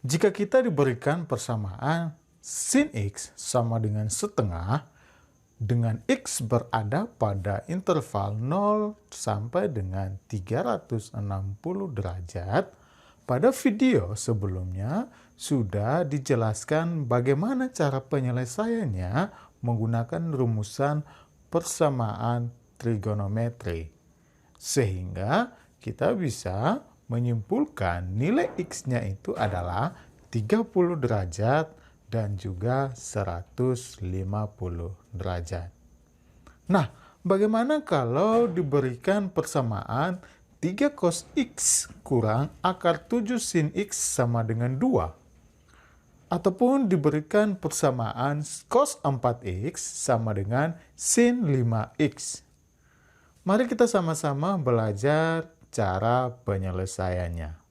Jika kita diberikan persamaan sin X sama dengan setengah, dengan X berada pada interval 0 sampai dengan 360 derajat, pada video sebelumnya sudah dijelaskan bagaimana cara penyelesaiannya menggunakan rumusan persamaan trigonometri. Sehingga kita bisa menyimpulkan nilai X-nya itu adalah 30 derajat dan juga 150 derajat. Nah, bagaimana kalau diberikan persamaan 3 cos X kurang akar 7 sin X sama dengan 2? Ataupun diberikan persamaan cos 4X sama dengan sin 5X. Mari kita sama-sama belajar cara penyelesaiannya.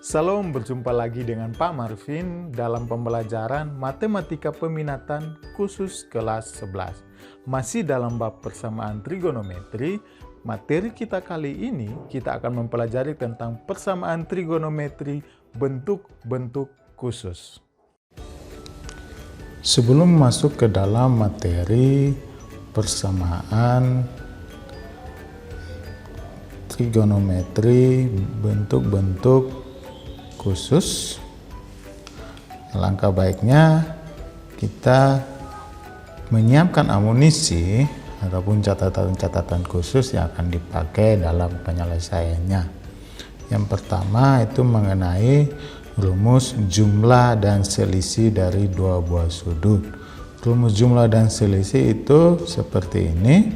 Salam, berjumpa lagi dengan Pak Marvin dalam pembelajaran Matematika Peminatan khusus kelas 11. Masih dalam bab persamaan trigonometri, materi kita kali ini kita akan mempelajari tentang persamaan trigonometri bentuk-bentuk khusus. Sebelum masuk ke dalam materi persamaan trigonometri bentuk-bentuk khusus, langkah baiknya kita menyiapkan amunisi ataupun catatan-catatan khusus yang akan dipakai dalam penyelesaiannya. Yang pertama itu mengenai rumus jumlah dan selisih dari dua buah sudut. Rumus jumlah dan selisih itu seperti ini,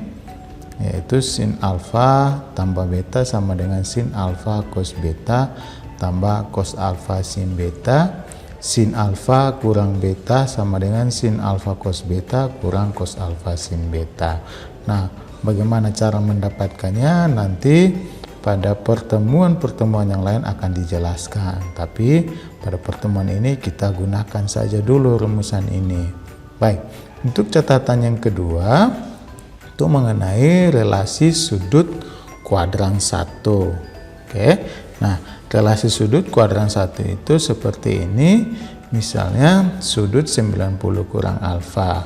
yaitu sin alfa tambah beta sama dengan sin alfa cos beta tambah cos alfa sin beta, sin alfa kurang beta sama dengan sin alfa cos beta kurang cos alfa sin beta. Nah, bagaimana cara mendapatkannya nanti pada pertemuan-pertemuan yang lain akan dijelaskan. Tapi pada pertemuan ini kita gunakan saja dulu rumusan ini. Baik, untuk catatan yang kedua itu mengenai relasi sudut kuadran 1. Oke. Nah, relasi sudut kuadran 1 itu seperti ini. Misalnya sudut 90 kurang alfa.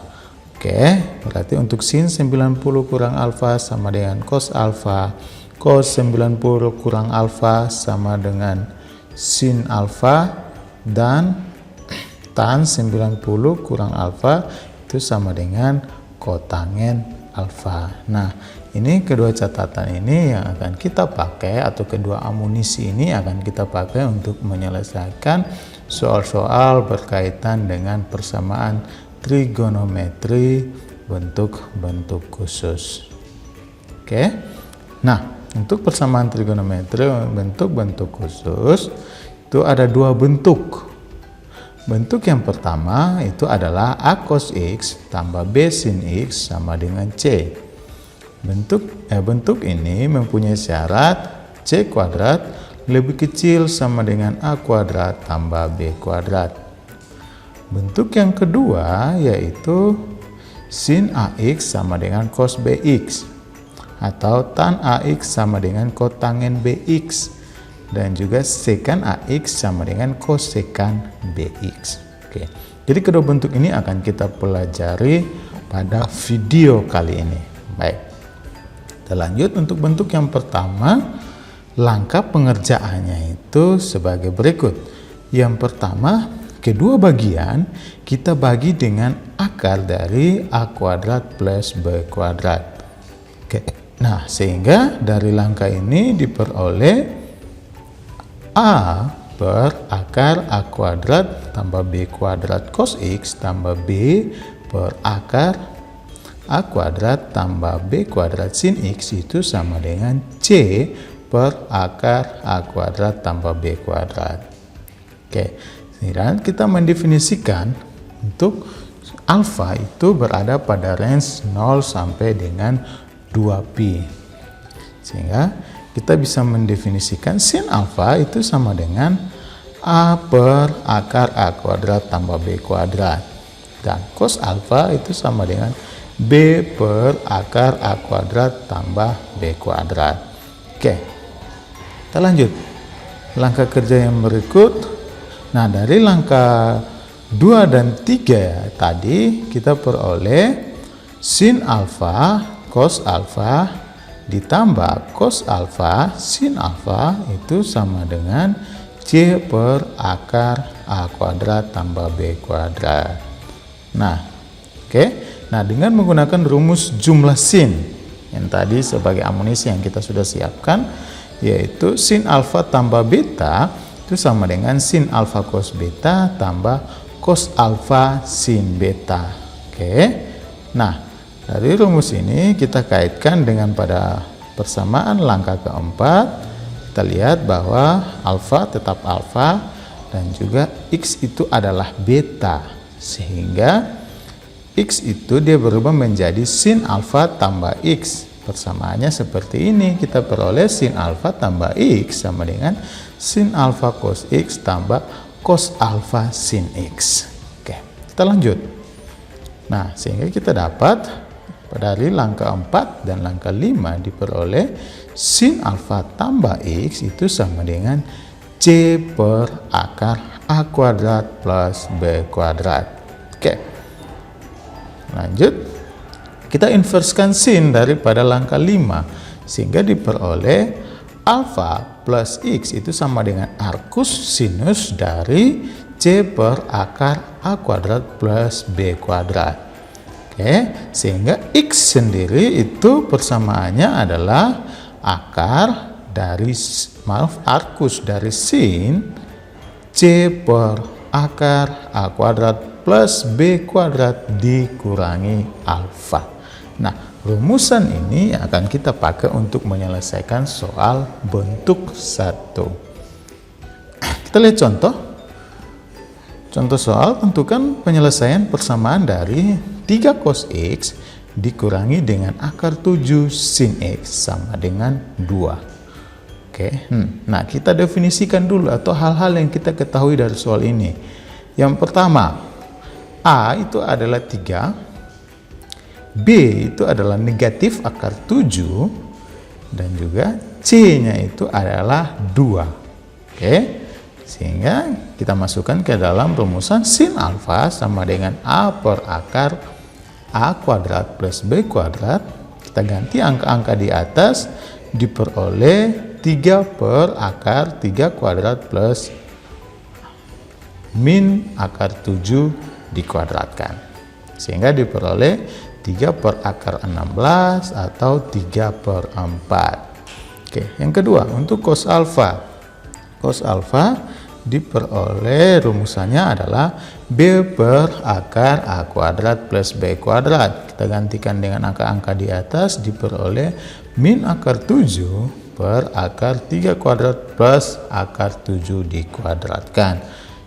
Oke, berarti untuk sin 90 kurang alfa sama dengan cos alfa. Cos 90 kurang alfa sama dengan sin alfa, dan tan 90 kurang alfa itu sama dengan kotangen alfa. Nah, ini kedua catatan ini yang akan kita pakai, atau kedua amunisi ini akan kita pakai untuk menyelesaikan soal-soal berkaitan dengan persamaan trigonometri bentuk-bentuk khusus. Oke. Nah, untuk persamaan trigonometri bentuk-bentuk khusus itu ada dua bentuk. Bentuk yang pertama itu adalah A cos X tambah B sin X sama dengan C. Bentuk ini mempunyai syarat C kuadrat lebih kecil sama dengan A kuadrat tambah B kuadrat. Bentuk yang kedua yaitu sin AX sama dengan cos BX, atau tan AX sama dengan kotangen BX, dan juga sekan AX sama dengan kosekan BX. Oke. Jadi kedua bentuk ini akan kita pelajari pada video kali ini. Baik. Kita lanjut untuk bentuk yang pertama. Langkah pengerjaannya itu sebagai berikut. Yang pertama, kedua bagian kita bagi dengan akar dari A kuadrat plus B kuadrat. Oke. Nah, sehingga dari langkah ini diperoleh A per akar A kuadrat tambah B kuadrat cos X tambah B per akar A kuadrat tambah B kuadrat sin X itu sama dengan C per akar A kuadrat tambah B kuadrat. Oke, dan kita mendefinisikan untuk alfa itu berada pada range 0 sampai dengan 2pi. Sehingga kita bisa mendefinisikan sin alfa itu sama dengan A per akar A kuadrat tambah B kuadrat. Dan cos alfa itu sama dengan B per akar A kuadrat tambah B kuadrat. Oke, kita lanjut. Langkah kerja yang berikut. Nah, dari langkah 2 dan 3 tadi kita peroleh sin alfa cos alfa ditambah cos alfa sin alfa itu sama dengan C per akar A kuadrat tambah B kuadrat. Nah, oke. Nah, dengan menggunakan rumus jumlah sin yang tadi sebagai amunisi yang kita sudah siapkan, yaitu sin alfa tambah beta itu sama dengan sin alfa cos beta tambah cos alfa sin beta. Oke. Nah, dari rumus ini kita kaitkan dengan pada persamaan langkah keempat. Kita lihat bahwa alfa tetap alfa dan juga x itu adalah beta, sehingga x itu dia berubah menjadi sin alfa tambah x. Persamaannya seperti ini, kita peroleh sin alfa tambah x sama dengan sin alfa cos x tambah cos alfa sin x. Oke, kita lanjut. Nah, sehingga kita dapat dari langkah 4 dan langkah 5 diperoleh sin alfa tambah x itu sama dengan C per akar A kuadrat plus B kuadrat. Oke, lanjut. Kita inverskan sin daripada langkah 5 sehingga diperoleh alfa plus x itu sama dengan arcus sinus dari C per akar A kuadrat plus B kuadrat. Oke, sehingga x sendiri itu persamaannya adalah akar dari, arcus dari sin C per akar A kuadrat plus B kuadrat dikurangi alfa. Nah, rumusan ini akan kita pakai untuk menyelesaikan soal bentuk 1. Kita lihat contoh. Contoh soal, tentukan penyelesaian persamaan dari 3 cos x dikurangi dengan akar 7 sin x sama dengan 2. Oke, nah kita definisikan dulu atau hal-hal yang kita ketahui dari soal ini. Yang pertama, A itu adalah 3, B itu adalah negatif akar 7, dan juga C-nya itu adalah 2. Oke, sehingga kita masukkan ke dalam rumusan sin alfa sama dengan A per akar A kuadrat plus B kuadrat. Kita ganti angka-angka di atas, diperoleh 3 per akar 3 kuadrat plus min akar 7 dikuadratkan. Sehingga diperoleh 3 per akar 16 atau 3 per 4. Oke, yang kedua, untuk cos alfa. Cos alfa diperoleh rumusannya adalah B per akar A kuadrat plus B kuadrat. Kita gantikan dengan angka-angka di atas, diperoleh min akar 7 per akar 3 kuadrat plus akar 7 dikuadratkan.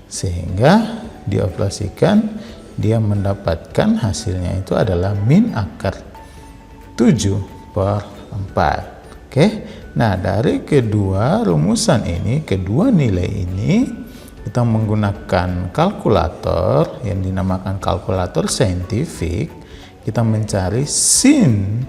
Sehingga dioperasikan, dia mendapatkan hasilnya itu adalah min akar 7 per 4. Oke, nah dari kedua rumusan ini, kedua nilai ini, kita menggunakan kalkulator yang dinamakan kalkulator saintifik. Kita mencari sin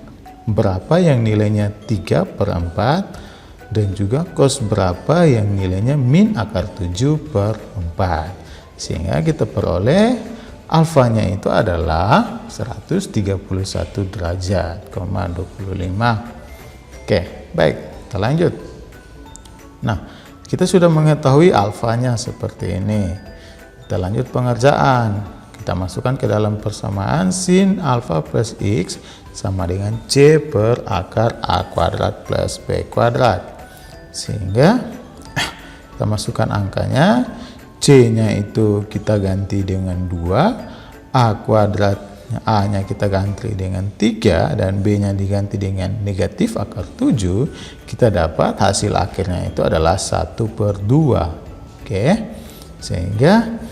berapa yang nilainya 3 per 4 dan juga cos berapa yang nilainya min akar 7 per 4. Sehingga kita peroleh alfanya itu adalah 131 derajat, 25. Oke, baik, kita lanjut. Nah, kita sudah mengetahui alfanya seperti ini. Kita lanjut pengerjaan. Kita masukkan ke dalam persamaan sin alfa plus x sama dengan C per akar A kuadrat plus B kuadrat. Sehingga kita masukkan angkanya, C-nya itu kita ganti dengan 2, A kuadrat A-nya kita ganti dengan 3, dan B-nya diganti dengan negatif akar 7. Kita dapat hasil akhirnya itu adalah 1 per 2. Oke, sehingga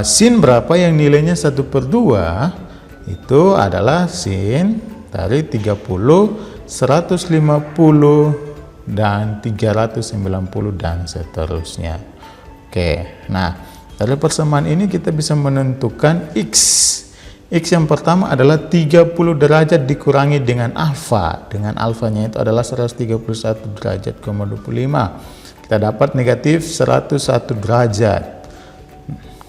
sin berapa yang nilainya 1 per 2 itu adalah sin dari 30, 150, dan 390 dan seterusnya. Oke, nah dari persamaan ini kita bisa menentukan X. X yang pertama adalah 30 derajat dikurangi dengan alfa. Dengan alfanya itu adalah 131 derajat, 25. Kita dapat negatif 101 derajat.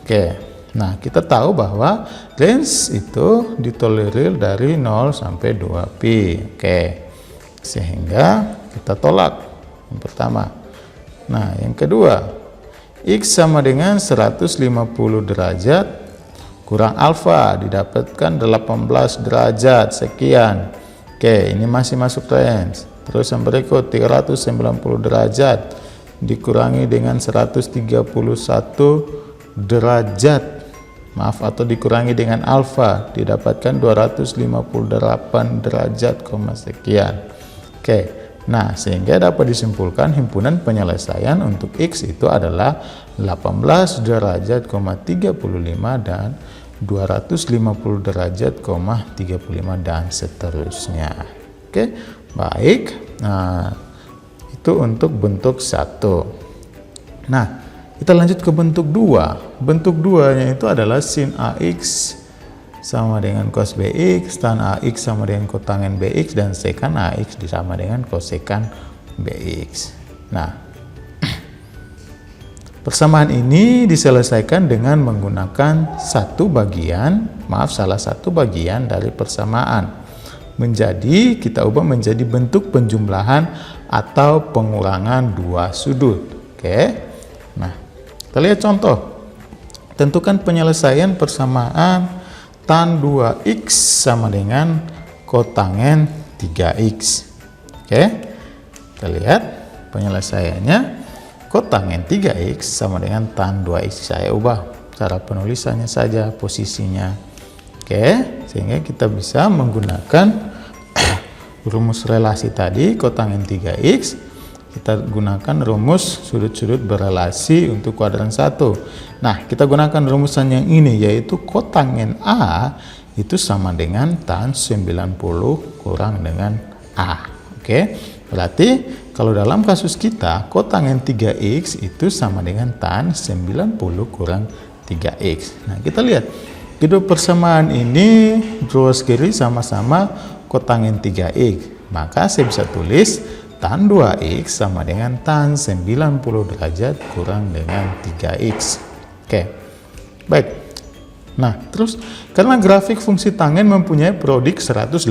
Oke, nah kita tahu bahwa range itu ditolerir dari 0 sampai 2 pi. Oke, sehingga kita tolak yang pertama. Nah, yang kedua, X sama dengan 150 derajat kurang alfa, didapatkan 18 derajat sekian. Oke, ini masih masuk range. Terus yang berikut 390 derajat dikurangi dengan 131 derajat, maaf, atau dikurangi dengan alfa, didapatkan 258 derajat, sekian. Oke, nah sehingga dapat disimpulkan himpunan penyelesaian untuk X itu adalah 18 derajat, 35 dan 250 derajat, 35 dan seterusnya. Oke, baik. Nah, itu untuk bentuk 1. Nah, kita lanjut ke bentuk 2. Bentuk 2-nya itu adalah sin AX sama dengan cos BX, tan AX sama dengan kotangen BX, dan sekan AX sama dengan kosekan BX. Nah, persamaan ini diselesaikan dengan menggunakan salah satu bagian dari persamaan. Kita ubah menjadi bentuk penjumlahan atau pengurangan dua sudut. Oke. Nah, kita lihat contoh. Tentukan penyelesaian persamaan tan 2x sama dengan kotangen 3x. Oke, kita lihat penyelesaiannya. Kotangen 3x sama dengan tan 2x. Saya ubah cara penulisannya saja, posisinya. Oke, sehingga kita bisa menggunakan rumus relasi tadi, kotangen 3x. Kita gunakan rumus sudut-sudut berelasi untuk kuadran 1. Nah, kita gunakan rumusan yang ini, yaitu kotangen A itu sama dengan tan 90 kurang dengan A. Oke, berarti kalau dalam kasus kita, kotangen 3x itu sama dengan tan 90 kurang 3x. Nah, kita lihat, kedua persamaan ini ruas kiri sama-sama kotangen 3x. Maka saya bisa tulis tan 2x sama dengan tan 90 derajat kurang dengan 3x. Oke, baik. Nah, terus karena grafik fungsi tangen mempunyai perodik 180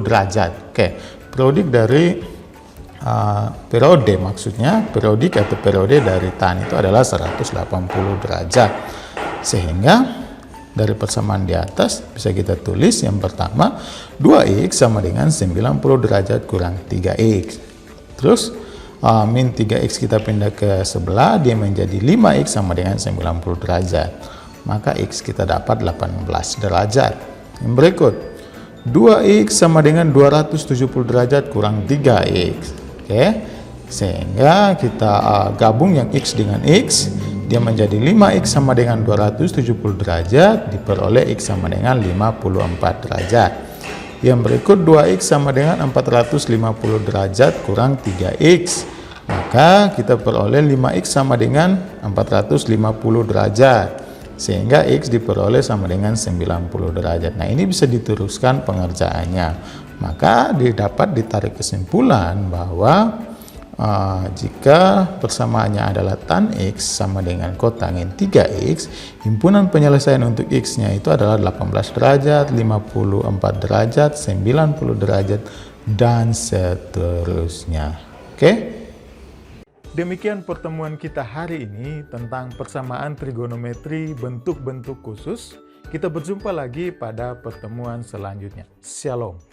derajat. Oke, perodik dari periode, maksudnya periodik atau periode dari tan itu adalah 180 derajat. Sehingga dari persamaan di atas bisa kita tulis yang pertama 2x sama dengan 90 derajat kurang 3x. Terus min 3x kita pindah ke sebelah, dia menjadi 5x sama dengan 90 derajat. Maka x kita dapat 18 derajat. Yang berikut 2x sama dengan 270 derajat kurang 3x. Oke, sehingga kita gabung yang x dengan x, dia menjadi 5x sama dengan 270 derajat, diperoleh x sama dengan 54 derajat. Yang berikut 2x sama dengan 450 derajat kurang 3x. Maka kita peroleh 5x sama dengan 450 derajat. Sehingga x diperoleh sama dengan 90 derajat. Nah, ini bisa diteruskan pengerjaannya. Maka dapat ditarik kesimpulan bahwa jika persamaannya adalah tan x sama dengan kotangen 3x, himpunan penyelesaian untuk x-nya itu adalah 18 derajat, 54 derajat, 90 derajat, dan seterusnya. Oke? Demikian pertemuan kita hari ini tentang persamaan trigonometri bentuk-bentuk khusus. Kita berjumpa lagi pada pertemuan selanjutnya. Shalom.